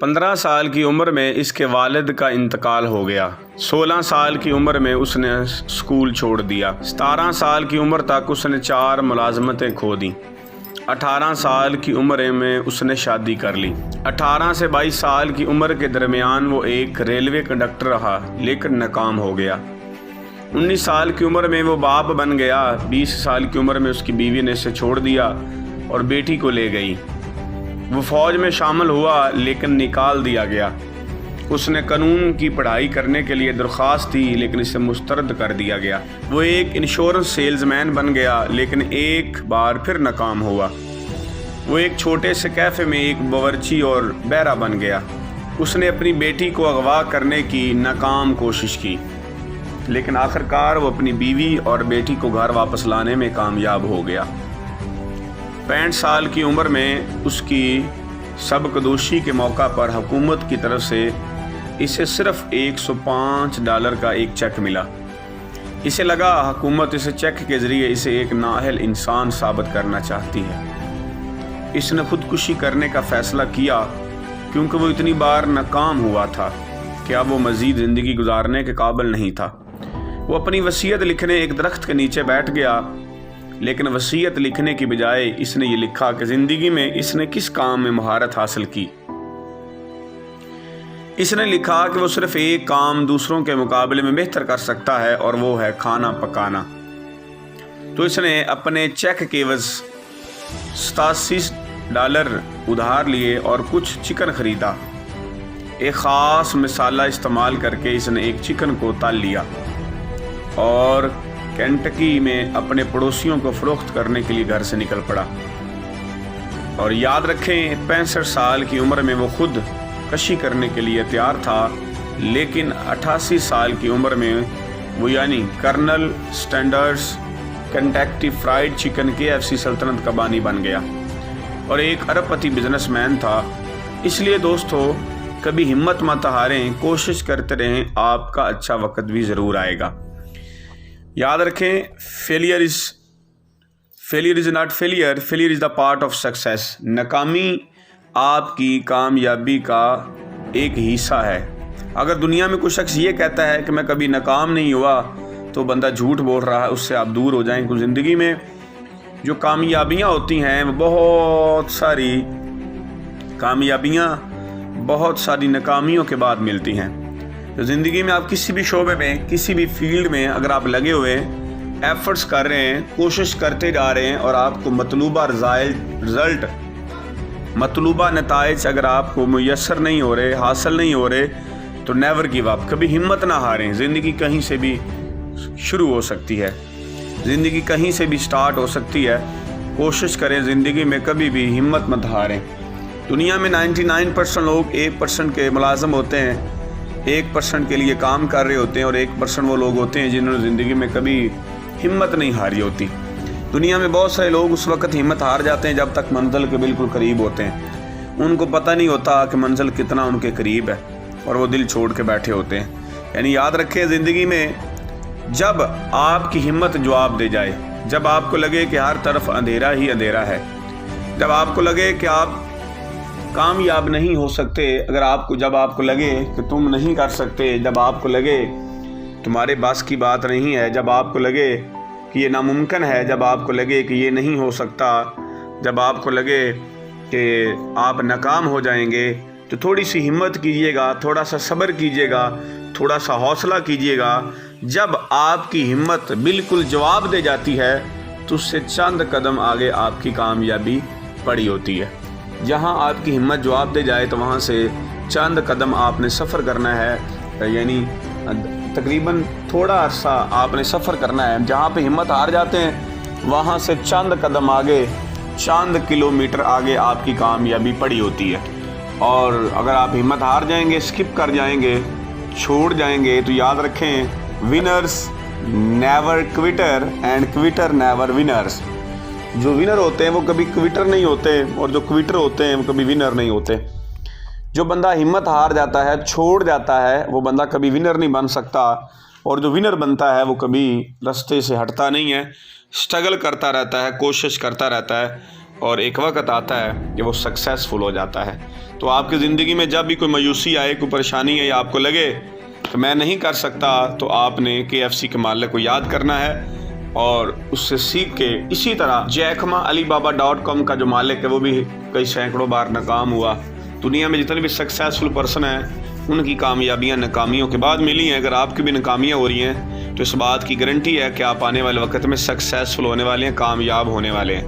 15 سال کی عمر میں اس کے والد کا انتقال ہو گیا۔ 16 سال کی عمر میں اس نے اسکول چھوڑ دیا۔ 17 سال کی عمر تک اس نے 4 ملازمتیں کھو دیں۔ 18 سال کی عمر میں اس نے شادی کر لی۔ 18 سے 22 سال کی عمر کے درمیان وہ ایک ریلوے کنڈکٹر رہا لیکن ناکام ہو گیا۔ 19 سال کی عمر میں وہ باپ بن گیا۔ 20 سال کی عمر میں اس کی بیوی نے اسے چھوڑ دیا اور بیٹی کو لے گئی۔ وہ فوج میں شامل ہوا لیکن نکال دیا گیا۔ اس نے قانون کی پڑھائی کرنے کے لیے درخواست دی لیکن اسے مسترد کر دیا گیا۔ وہ ایک انشورنس سیلز مین بن گیا لیکن ایک بار پھر ناکام ہوا۔ وہ ایک چھوٹے سے کیفے میں ایک باورچی اور بہرا بن گیا۔ اس نے اپنی بیٹی کو اغوا کرنے کی ناکام کوشش کی لیکن آخرکار وہ اپنی بیوی اور بیٹی کو گھر واپس لانے میں کامیاب ہو گیا۔ 65 سال کی عمر میں اس کی سبکدوشی کے موقع پر حکومت کی طرف سے اسے صرف $105 کا ایک چیک ملا۔ اسے لگا حکومت اس چیک کے ذریعے اسے ایک نااہل انسان ثابت کرنا چاہتی ہے۔ اس نے خودکشی کرنے کا فیصلہ کیا کیونکہ وہ اتنی بار ناکام ہوا تھا کہ اب وہ مزید زندگی گزارنے کے قابل نہیں تھا۔ وہ اپنی وصیت لکھنے ایک درخت کے نیچے بیٹھ گیا لیکن وصیت لکھنے کی بجائے اس نے یہ لکھا کہ زندگی میں اس نے کس کام میں مہارت حاصل کی۔ اس نے لکھا کہ وہ صرف ایک کام دوسروں کے مقابلے میں بہتر کر سکتا ہے اور وہ ہے کھانا پکانا۔ تو اس نے اپنے چیک کے عوض $87 ادھار لیے اور کچھ چکن خریدا۔ ایک خاص مسالہ استعمال کر کے اس نے ایک چکن کو تل لیا اور کینٹکی میں اپنے پڑوسیوں کو فروخت کرنے کے لیے گھر سے نکل پڑا۔ اور یاد رکھیں 65 سال کی عمر میں وہ خود کشی کرنے کے لیے تیار تھا لیکن 88 سال کی عمر میں وہ یعنی colonel Sanders Kentucky fried chicken KFC سلطنت کا بانی بن گیا اور ایک ارب پتی بزنس مین تھا۔ اس لیے دوستو کبھی ہمت مت ہاریں، کوشش کرتے رہیں، آپ کا اچھا وقت بھی ضرور آئے گا۔ یاد رکھیں failure is not failure is the part of success. ناکامی آپ کی کامیابی کا ایک حصہ ہے۔ اگر دنیا میں کوئی شخص یہ کہتا ہے کہ میں کبھی ناکام نہیں ہوا تو بندہ جھوٹ بول رہا ہے، اس سے آپ دور ہو جائیں۔ کیونکہ زندگی میں جو کامیابیاں ہوتی ہیں وہ بہت ساری ناکامیوں کے بعد ملتی ہیں۔ تو زندگی میں آپ کسی بھی شعبے میں، کسی بھی فیلڈ میں اگر آپ لگے ہوئے ایفرٹس کر رہے ہیں، کوشش کرتے جا رہے ہیں اور آپ کو مطلوبہ نتائج اگر آپ کو میسر نہیں ہو رہے، حاصل نہیں ہو رہے تو نیور گیو اپ، کبھی ہمت نہ ہاریں۔ زندگی کہیں سے بھی شروع ہو سکتی ہے، زندگی کہیں سے بھی سٹارٹ ہو سکتی ہے۔ کوشش کریں، زندگی میں کبھی بھی ہمت مت ہاریں۔ دنیا میں 99% لوگ 1% کے ملازم ہوتے ہیں، 1% کے لیے کام کر رہے ہوتے ہیں اور 1% وہ لوگ ہوتے ہیں جنہوں نے زندگی میں کبھی ہمت نہیں ہاری ہوتی۔ دنیا میں بہت سارے لوگ اس وقت ہمت ہار جاتے ہیں جب تک منزل کے بالکل قریب ہوتے ہیں۔ ان کو پتہ نہیں ہوتا کہ منزل کتنا ان کے قریب ہے اور وہ دل چھوڑ کے بیٹھے ہوتے ہیں۔ یعنی یاد رکھیں زندگی میں جب آپ کی ہمت جواب دے جائے، جب آپ کو لگے کہ ہر طرف اندھیرا ہی اندھیرا ہے، جب آپ کو لگے کہ آپ کامیاب نہیں ہو سکتے، جب آپ کو لگے کہ تم نہیں کر سکتے، جب آپ کو لگے تمہارے بس کی بات نہیں ہے، جب آپ کو لگے کہ یہ ناممکن ہے، جب آپ کو لگے کہ یہ نہیں ہو سکتا، جب آپ کو لگے کہ آپ ناکام ہو جائیں گے، تو تھوڑی سی ہمت کیجیے گا، تھوڑا سا صبر کیجیے گا، تھوڑا سا حوصلہ کیجیے گا۔ جب آپ کی ہمت بالکل جواب دے جاتی ہے تو اس سے چند قدم آگے آپ کی کامیابی پڑی ہوتی ہے۔ جہاں آپ کی ہمت جواب دے جائے تو وہاں سے چند قدم آپ نے سفر کرنا ہے، یعنی تقریباً تھوڑا عرصہ آپ نے سفر کرنا ہے۔ جہاں پہ ہمت ہار جاتے ہیں وہاں سے چند قدم آگے، چند کلومیٹر آگے آپ کی کامیابی پڑی ہوتی ہے۔ اور اگر آپ ہمت ہار جائیں گے، اسکپ کر جائیں گے، چھوڑ جائیں گے، تو یاد رکھیں winners never quitter and quitter never winners. جو ونر ہوتے ہیں وہ کبھی کوئٹر نہیں ہوتے اور جو کوئٹر ہوتے ہیں وہ کبھی ونر نہیں ہوتے۔ جو بندہ ہمت ہار جاتا ہے، چھوڑ جاتا ہے، وہ بندہ کبھی ونر نہیں بن سکتا، اور جو ونر بنتا ہے وہ کبھی رستے سے ہٹتا نہیں ہے، اسٹرگل کرتا رہتا ہے، کوشش کرتا رہتا ہے اور ایک وقت آتا ہے کہ وہ سکسیسفل ہو جاتا ہے۔ تو آپ کی زندگی میں جب بھی کوئی مایوسی آئے، کوئی پریشانی ہے یا آپ کو لگے کہ میں نہیں کر سکتا، تو آپ نے KFC کے مالک کو یاد کرنا ہے اور اس سے سیکھ کے اسی طرح جیک ما alibaba.com کا جو مالک ہے وہ بھی کئی سینکڑوں بار ناکام ہوا۔ دنیا میں جتنے بھی سکسیسفل پرسن ہیں ان کی کامیابیاں ناکامیوں کے بعد ملی ہیں۔ اگر آپ کی بھی ناکامیاں ہو رہی ہیں تو اس بات کی گارنٹی ہے کہ آپ آنے والے وقت میں سکسیسفل ہونے والے ہیں، کامیاب ہونے والے ہیں۔